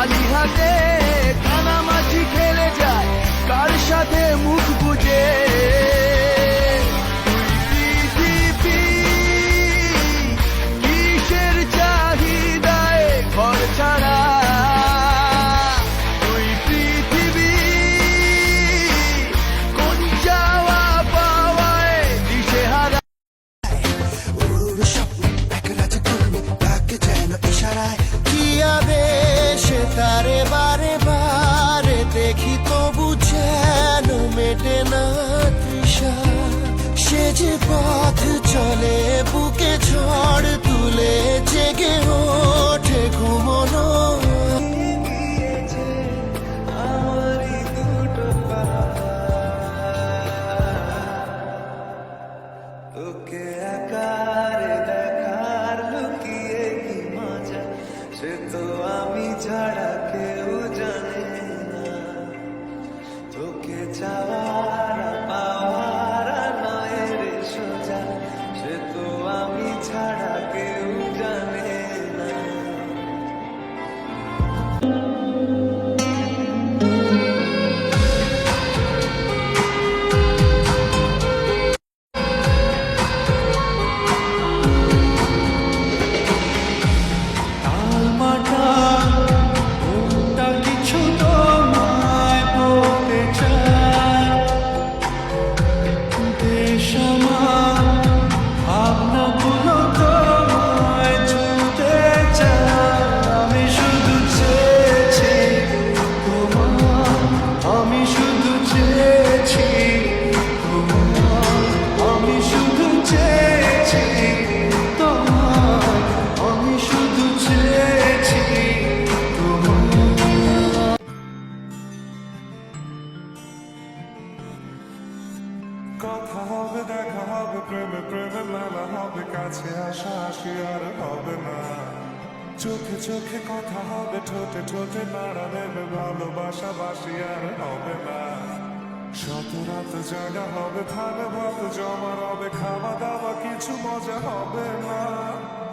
খালি হাতে কানামাছি খেলে যায় কার সাথে মুখ বুঝে। কিসের চাহিদায় ঘর ছাড়া তুই পৃথিবী, কোন যাওয়া পাওয়ায় দিশেহারা। কি আদেশ তারে বারে বারে দেখি তবু যেন মেটে না তৃষা। সে যে পথ চলে বুকে ঝড় তুলে জেগে ওঠে ঘুমনো। তোকে আকারে দেখার লুকিয়ে কি মজা, সে তো আমি ছাড়া কেউ জানে না। তোকে চাওয়ার পাওয়ার নয় রে সোজা, সে তো আমি ছাড়া কেউ জানে না। কথা হবে, দেখা হবে, প্রেমে প্রেমে মেলা হবে, কাছে আসা আসি আর হবে না। চোখে চোখে কথা হবে, ঠোঁটে ঠোঁটে নাড়া দেবে, ভালোবাসা বাসি আর হবে না। শত রাত জাগা হবে, থানে ভাত জমা হবে, খাওয়া দাওয়া কিছু মজা হবে না।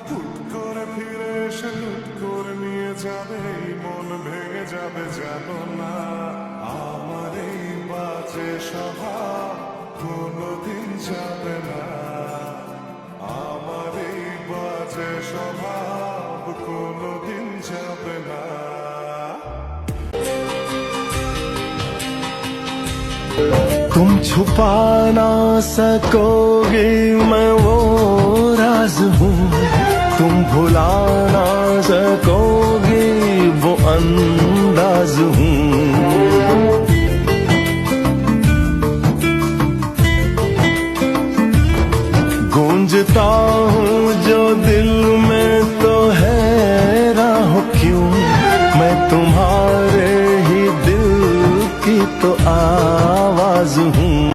হুট করে ফিরে এসে লুট করে নিয়ে যাবে, এই মন ভেঙে যাবে জানো না। আমার এই বাজে স্বভাব কোনদিন যাবে না, আমার এই বাজে স্বভাব কোনদিন যাবে না। तुम छुपा ना सकोगे मैं वो राज हूँ, तुम भुला ना सकोगे वो अंदाज हूँ। गूंजता हूँ जो दिल